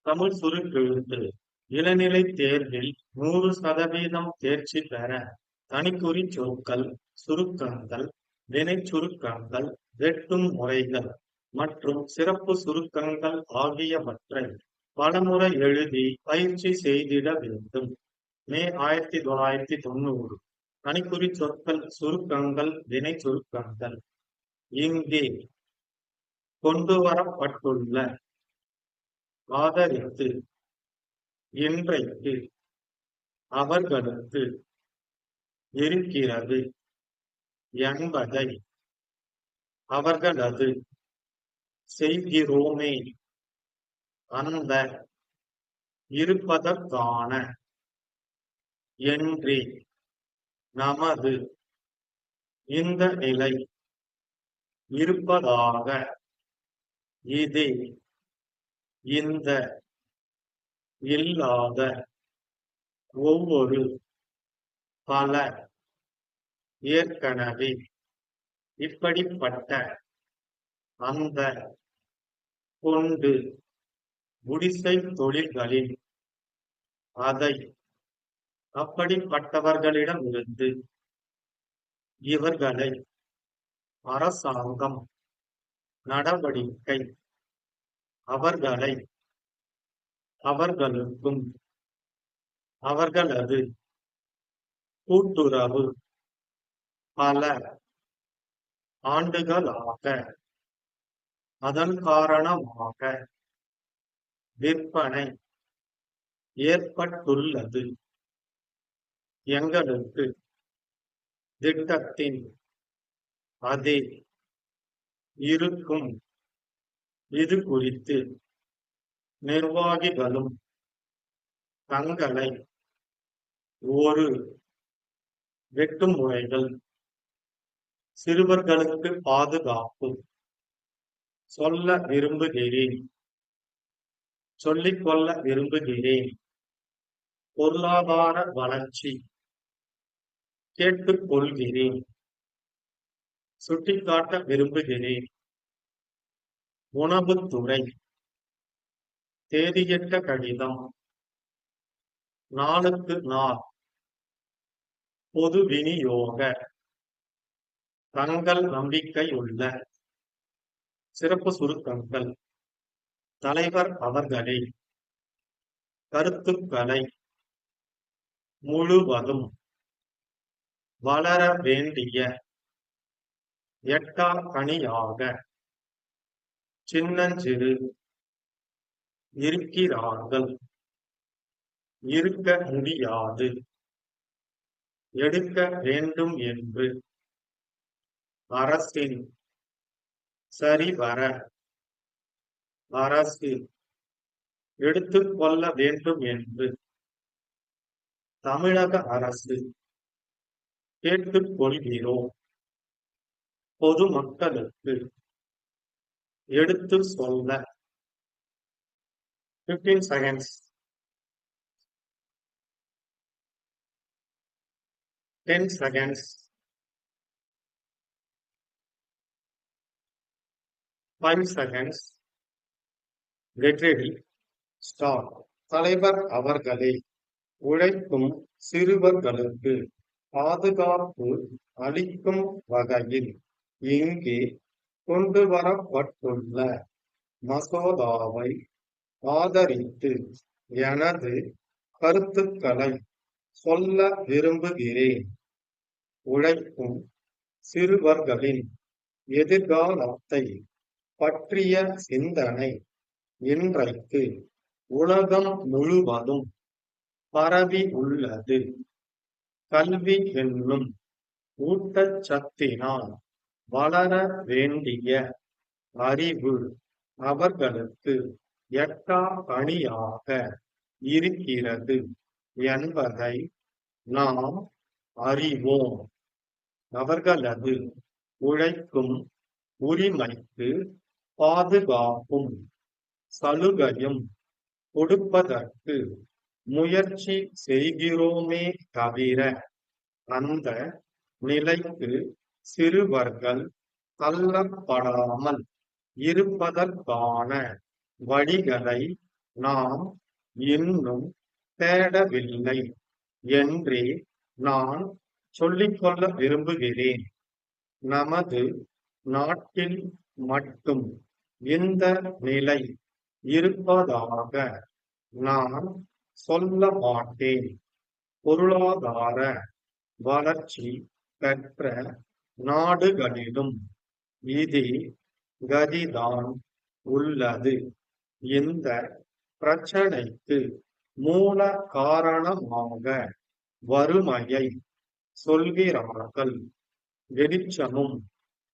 தமிழ் சுருக்கெழுத்து இளநிலை தேர்வில் 100% தேர்ச்சி பெற தனிக்குறி சொற்கள், சுருக்கங்கள், வினைச் சுருக்கங்கள், வெட்டும் முறைகள் மற்றும் சிறப்பு சுருக்கங்கள் ஆகியவற்றை பலமுறை எழுதி பயிற்சி செய்திட வேண்டும். மே 1990. தனிக்குறி சொற்கள், சுருக்கங்கள், வினைச் சுருக்கங்கள். இங்கே கொண்டுவரப்பட்டுள்ள ஆதரித்து, இன்றைக்கு, அவர்களுக்கு, இருக்கிறது என்பதை, அவர்களது, செய்கிறோமே, அந்த, இருப்பதற்கான, என்றே, நமது, இந்த நிலை, இருப்பதாக, இதே, இந்த, இல்லாத, ஒவ்வொரு, பல, ஏற்கனவே, இப்படிப்பட்ட, அந்த, கொண்டு, குடிசைத் தொழில்களில், அதை, அப்படிப்பட்டவர்களிடமிருந்து, இவர்களை, அரசாங்கம், நடவடிக்கை, அவர்களை, அவர்களுக்கும், அவர்களது, கூட்டுறவு, பல, ஆண்டுகளாக, அதன் காரணமாக, விற்பனை, ஏற்பட்டுள்ளது. எங்களுக்கு, திட்டத்தின், அதே, இருக்கும், இது குறித்து, நிர்வாகிகளும், தங்களை, ஒரு, வெட்டும் முறைகள், சிறுவர்களுக்கு பாதுகாப்பு, சொல்ல விரும்புகிறேன், சொல்லிக்கொள்ள விரும்புகிறேன், பொருளாதார வளர்ச்சி, கேட்டுக்கொள்கிறேன், சுட்டிக்காட்ட விரும்புகிறேன், உணவுத்துறை, தேதியிட்ட கடிதம், நாளுக்கு நாள், பொது விநியோக, தங்கள் நம்பிக்கையுள்ள, சிறப்பு சுருக்கங்கள், தலைவர் அவர்களே, கருத்துக்களை, முழுவதும், வளர வேண்டிய, எட்டா கனியாக, சின்னஞ்சிறு, இருக்கிறார்கள், இருக்க முடியாது, எடுக்க வேண்டும் என்று, அரசின், சரிவர, அரசு, எடுத்துக்கொள்ள வேண்டும் என்று, தமிழக அரசு, கேட்டுக்கொள்கிறோம், பொதுமக்களுக்கு, எடுத்து சொல்ல. 15 seconds. 10 seconds. 5 seconds. Get ready. Start. தலைவர் அவர்களே, உழைக்கும் சிறுவர்களுக்கு பாதுகாப்பு அளிக்கும் வகையில் இங்கே கொண்டுவரப்பட்டுள்ள மசோதாவை ஆதரித்து எனது கருத்துக்களை சொல்ல விரும்புகிறேன். உழைக்கும் சிறுவர்களின் எதிர்காலத்தை பற்றிய சிந்தனை இன்றைக்கு உலகம் முழுவதும் பரவி உள்ளது. கல்வி என்னும் ஊட்டச்சத்தினால் வளர வேண்டிய அறிவு அவர்களுக்கு எட்டா கனியாக இருக்கிறது என்பதை நாம் அறிவோம். அவர்களது உழைக்கும் உரிமைக்கு பாதுகாப்பும் சலுகையும் கொடுப்பதற்கு முயற்சி செய்கிறோமே தவிர அந்த நிலைக்கு சிறுவர்கள் தள்ளப்படாமல் இருப்பதற்கான வழிகளை நாம் இன்னும் தேடவில்லை என்றே நான் சொல்லிக்கொள்ள விரும்புகிறேன். நமது நாட்டில் மட்டும் இந்த நிலை இருப்பதாக நான் சொல்ல மாட்டேன். பொருளாதார வளர்ச்சி பெற்ற நாடுகளிலும் இதே கதிதான் உள்ளது. இந்த பிரச்சனைக்கு மூல காரணமாக வறுமையை சொல்கிறார்கள். வெளிச்சமும்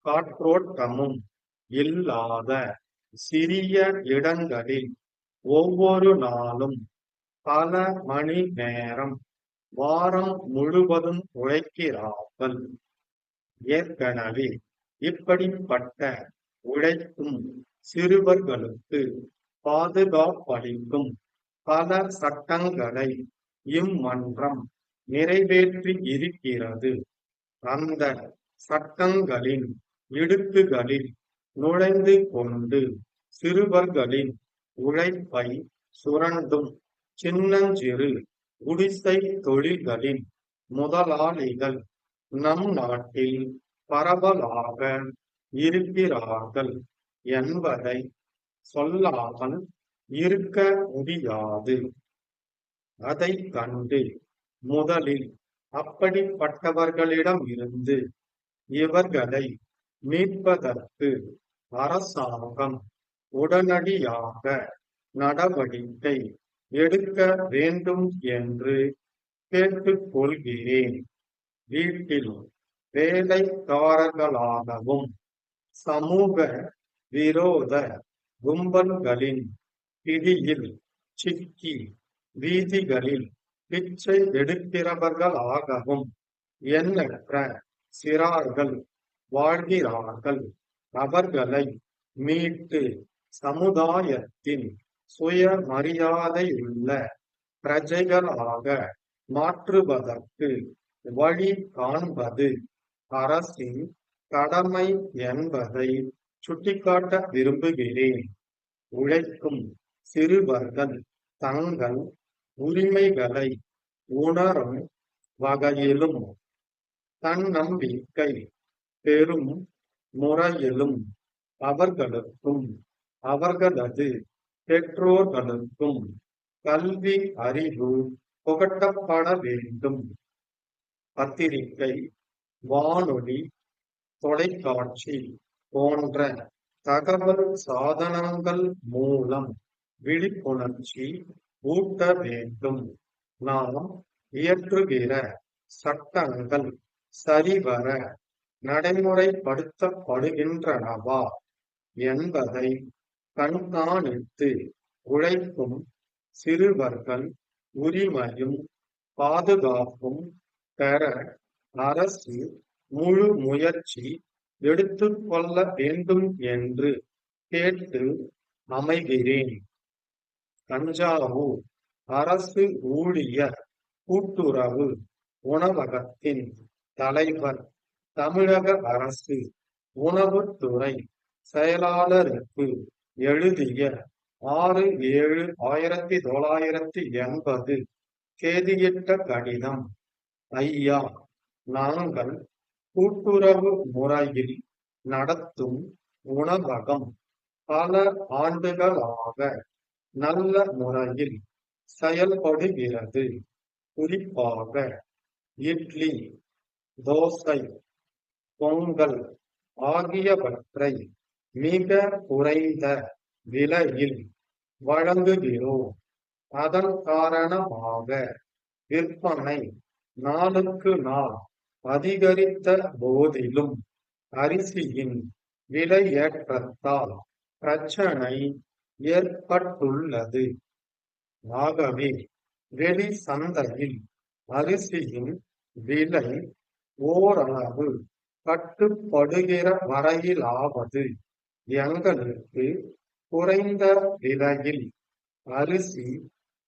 காற்றோட்டமும் இல்லாத சிறிய இடங்களில் ஒவ்வொரு நாளும் பல மணி நேரம் வாரம் முழுவதும் உழைக்கிறார்கள். ஏற்கனவே இப்படிப்பட்ட உழைக்கும் சிறுவர்களுக்கு பாதுகாப்பளிக்கும் பல சட்டங்களை இம்மன்றம் நிறைவேற்றி இருக்கிறது. அந்த சட்டங்களின் இடுக்குகளில் நுழைந்து கொண்டு சிறுவர்களின் உழைப்பை சுரண்டும் சின்னஞ்சிறு குடிசை தொழில்களின் முதலாளிகள் நம் நாட்டில் பரவலாக இருக்கிறார்கள் என்பதை சொல்லாமல் இருக்க முடியாது. அதைக் கண்டு முதலில் அப்படிப்பட்டவர்களிடம் இருந்து இவர்களை மீட்பதற்கு அரசாங்கம் உடனடியாக நடவடிக்கை எடுக்க வேண்டும் என்று கேட்டுக்கொள்கிறேன். வீட்டில் வேலைக்காரர்களாகவும் சமூக விரோத கும்பல்களின் பிடியில் சிக்கி வீதிகளில் பிச்சை எடுக்கிறவர்களாகவும் எண்ணற்ற சிறார்கள் வாழ்கிறார்கள். அவர்களை மீட்டு சமுதாயத்தின் சுயமரியாதையுள்ள பிரஜைகளாக மாற்றுவதற்கு வழி காண்பது அரசின் கடமை என்பதை சுட்டிக்காட்ட விரும்புகிறேன். உழைக்கும் சிறுவர்கள் தங்கள் உரிமைகளை உணரும் வகையிலும் தன்னம்பிக்கை பெறும் முறையிலும் அவர்களுக்கும் அவர்களது பெற்றோர்களுக்கும் கல்வி அறிவு புகட்டப்பட வேண்டும். பத்திரிகை, வானொலி, தொலைக்காட்சி போன்ற தகவல் சாதனங்கள் மூலம் விழிப்புணர்ச்சி ஊட்ட வேண்டும். நாம் இயற்றுகிற சட்டங்கள் சரிவர நடைமுறைப்படுத்தப்படுகின்றனவா என்பதை கண்காணித்து உழைக்கும் சிறுவர்கள் உரிமையும் பாதுகாப்பும் பெற அரசு முழு முயற்சி எடுத்துக்கொள்ள வேண்டும் என்று கேட்டு அமைகிறேன். தஞ்சாவூர் அரசு ஊழியர் கூட்டுறவு உணவகத்தின் தலைவர் தமிழக அரசு உணவுத்துறை செயலாளருக்கு எழுதிய 6/7/1980 தேதியிட்ட கடிதம். ஐயா, நாங்கள் கூட்டுறவு முறையில் நடத்தும் உணவகம் பல ஆண்டுகளாக நல்ல முறையில் செயல்படுகிறது. குறிப்பாக இட்லி, தோசை, பொங்கல் ஆகியவற்றை மிக குறைந்த விலையில் வழங்குகிறோம். அதன் காரணமாக விற்பனை நாளுக்கு நாள் அதிகரித்த போதிலும் அரிசியின் விலையேற்றத்தால் பிரச்சனை ஏற்பட்டுள்ளது. ஆகவே வெளி சந்தையில் அரிசியின் விலை ஓரளவு கட்டுப்படுகிற வரையிலாவது எங்களுக்கு குறைந்த விலையில் அரிசி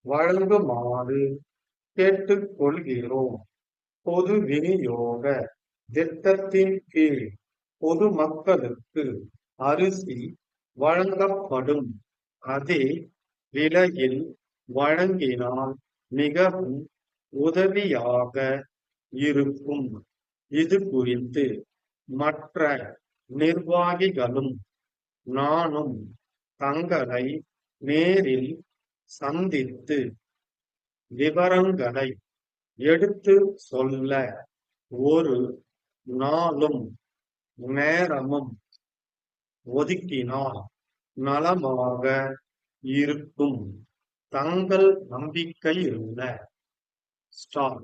வழங்குமாறு கேட்டுக்கொள்கிறோம். பொது விநியோக திட்டத்தின் கீழ் பொதுமக்களுக்கு அரிசி வழங்கப்படும் அதே விலையில் வழங்கினால் மிகவும் உதவியாக இருக்கும். இது குறித்து மற்ற நிர்வாகிகளும் நானும் தங்களை நேரில் சந்தித்து விவரங்களை எடுத்துச் சொல்ல ஒரு நாளும் நேரமும் ஒதுக்கினால் நலமாக இருக்கும். தங்கள் நம்பிக்கையுள்ள ஸ்டார்.